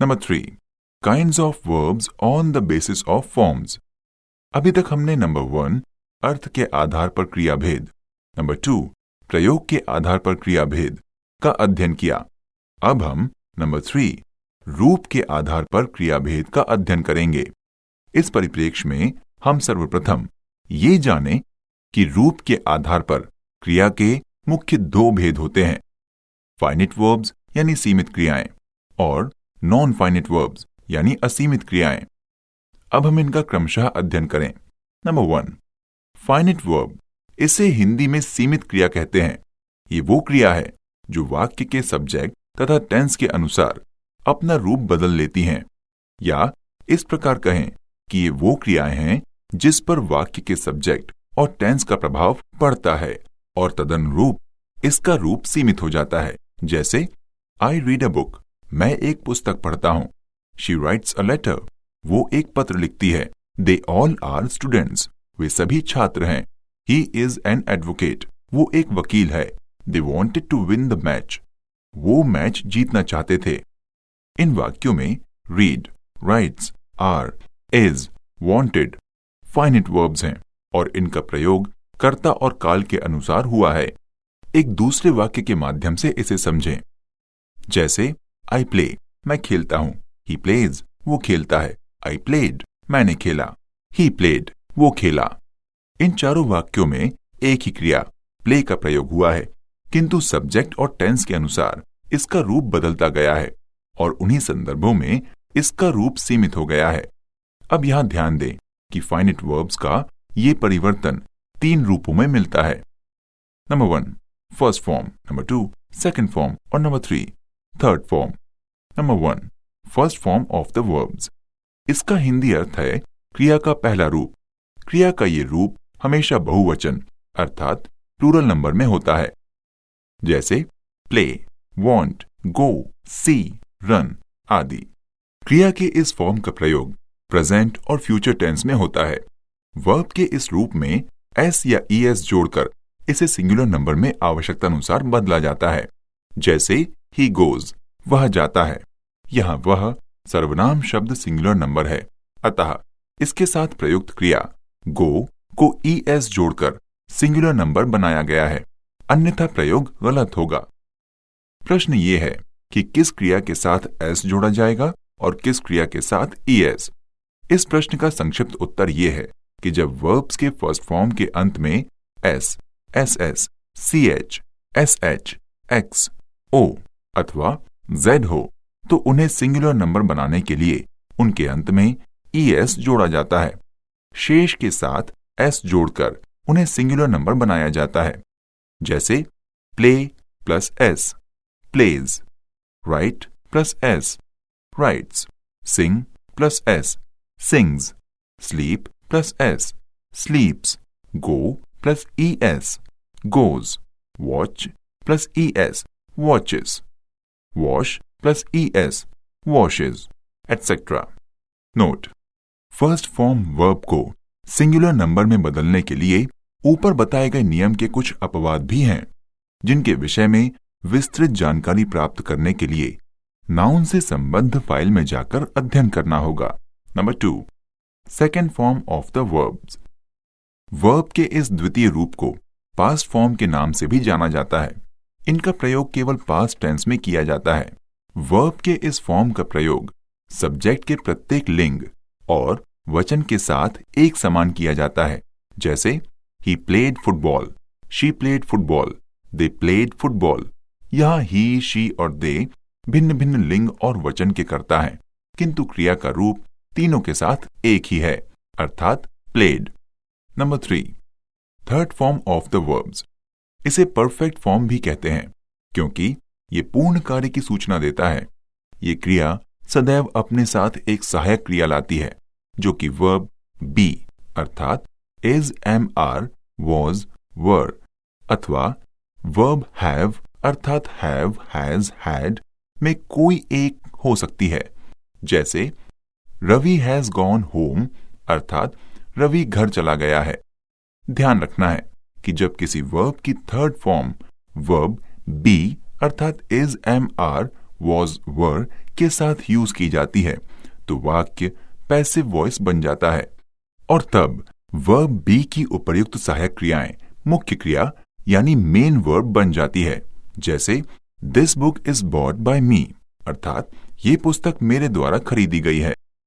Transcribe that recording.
Number 3, kinds of verbs on the basis of forms. अभी तक हमने नंबर 1, अर्थ के आधार पर क्रियाभेद, नंबर 2, प्रयोग के आधार पर क्रियाभेद का अध्ययन किया। अब हम नंबर 3, रूप के आधार पर क्रियाभेद का अध्ययन करेंगे। इस परिप्रेक्ष्य में हम सर्वप्रथम ये जानें कि रूप के आधार पर क्रिया के मुख्य 2 भेद होते हैं, फाइनिट वर्ब्स यानी सीमित क्रियाएं और नॉन फाइनिट वर्ब्स यानी असीमित क्रियाएं। अब हम इनका क्रमशः अध्ययन करें। नंबर 1, फाइनिट वर्ब, इसे हिंदी में सीमित क्रिया कहते हैं। ये वो क्रिया है जो वाक्य के सब्जेक्ट तथा टेंस के अनुसार अपना रूप बदल लेती हैं, या इस प्रकार कहें कि ये वो क्रियाएं हैं जिस पर वाक्य के सब्जेक्ट और टेंस का प्रभाव पड़ता है और तदनुरूप इसका रूप सीमित हो जाता है। जैसे आई रीड अ बुक, मैं एक पुस्तक पढ़ता हूं। शी राइट्स अ लेटर, वो एक पत्र लिखती है। दे ऑल आर स्टूडेंट्स, वे सभी छात्र हैं। ही इज एन एडवोकेट, वो एक वकील है। They wanted to win the match, वो मैच जीतना चाहते थे। इन वाक्यों में read, writes, are, is, wanted finite verbs हैं और इनका प्रयोग कर्ता और काल के अनुसार हुआ है। एक दूसरे वाक्य के माध्यम से इसे समझें। जैसे आई प्ले, मैं खेलता हूं। ही प्लेज, वो खेलता है। आई प्लेड, मैंने खेला। ही प्लेड, वो खेला। इन चारों वाक्यों में एक ही क्रिया प्ले का प्रयोग हुआ है, किंतु सब्जेक्ट और टेंस के अनुसार इसका रूप बदलता गया है और उन्हीं संदर्भों में इसका रूप सीमित हो गया है। अब यहां ध्यान दें कि फाइनिट वर्ब्स का ये परिवर्तन 3 रूपों में मिलता है। Number 1, first form, number 2, second form और number 3, third form. Number 1, first form of the verbs. इसका हिंदी अर्थ है क्रिया का पहला रूप। क्रिया का ये रूप हमेशा बहुवचन अर्थात प्लूरल नंबर में होता है। जैसे प्ले, वॉन्ट, गो, सी, रन आदि। क्रिया के इस फॉर्म का प्रयोग प्रेजेंट और फ्यूचर टेंस में होता है। वर्ब के इस रूप में एस या ईएस जोड़कर इसे सिंगुलर नंबर में आवश्यकता अनुसार बदला जाता है। जैसे ही गोज, वह जाता है। यहां वह सर्वनाम शब्द सिंगुलर नंबर है, अतः इसके साथ प्रयुक्त क्रिया गो को ईएस जोड़कर सिंगुलर नंबर बनाया गया है, अन्यथा प्रयोग गलत होगा। प्रश्न ये है कि किस क्रिया के साथ एस जोड़ा जाएगा और किस क्रिया के साथ ईएस। इस प्रश्न का संक्षिप्त उत्तर ये है कि जब वर्ब्स के फर्स्ट फॉर्म के अंत में S, SS, CH, SH, X, O अथवा जेड हो तो उन्हें सिंगुलर नंबर बनाने के लिए उनके अंत में ईएस जोड़ा जाता है। शेष के साथ एस जोड़कर उन्हें सिंगुलर नंबर बनाया जाता है। जैसे play plus S, plays, write plus S, writes, sing plus S, sings, sleep plus s, sleeps, go plus es, goes, watch plus es, watches, wash plus es, washes, etc. Note, first form verb को singular number में बदलने के लिए ऊपर बताए गए नियम के कुछ अपवाद भी हैं, जिनके विषय में विस्तृत जानकारी प्राप्त करने के लिए नाउन से संबद्ध फाइल में जाकर अध्ययन करना होगा। Number 2, second form of the verbs. Verb के इस द्वितीय रूप को पास्ट फॉर्म के नाम से भी जाना जाता है। इनका प्रयोग केवल पास्ट टेंस में किया जाता है। वर्ब के इस फॉर्म का प्रयोग सब्जेक्ट के प्रत्येक लिंग और वचन के साथ एक समान किया जाता है। जैसे he played football, she played football, they played football. यहां ही, शी और दे भिन्न भिन्न लिंग और वचन के कर्ता हैं, किंतु क्रिया का रूप तीनों के साथ एक ही है, अर्थात played. Number 3, third form of the verbs. इसे परफेक्ट फॉर्म भी कहते हैं क्योंकि ये पूर्ण कार्य की सूचना देता है। ये क्रिया सदैव अपने साथ एक सहायक क्रिया लाती है जो कि वर्ब बी अर्थात इज, एम, आर, वॉज, वर अथवा वर्ब हैव अर्थात हैव, हैज, हैड में कोई एक हो सकती है। जैसे रवि हैज गॉन होम अर्थात रवि घर चला गया है। ध्यान रखना है कि जब किसी वर्ब की थर्ड फॉर्म वर्ब बी अर्थात is, am, are, was, were के साथ यूज की जाती है तो वाक्य पैसिव वॉइस बन जाता है और तब वर्ब बी की उपर्युक्त सहायक क्रियाएं मुख्य क्रिया यानी मेन वर्ब बन जाती है। जैसे this book is bought by me, अर्थात ये पुस्तक मेरे द्वारा खरीदी गई है।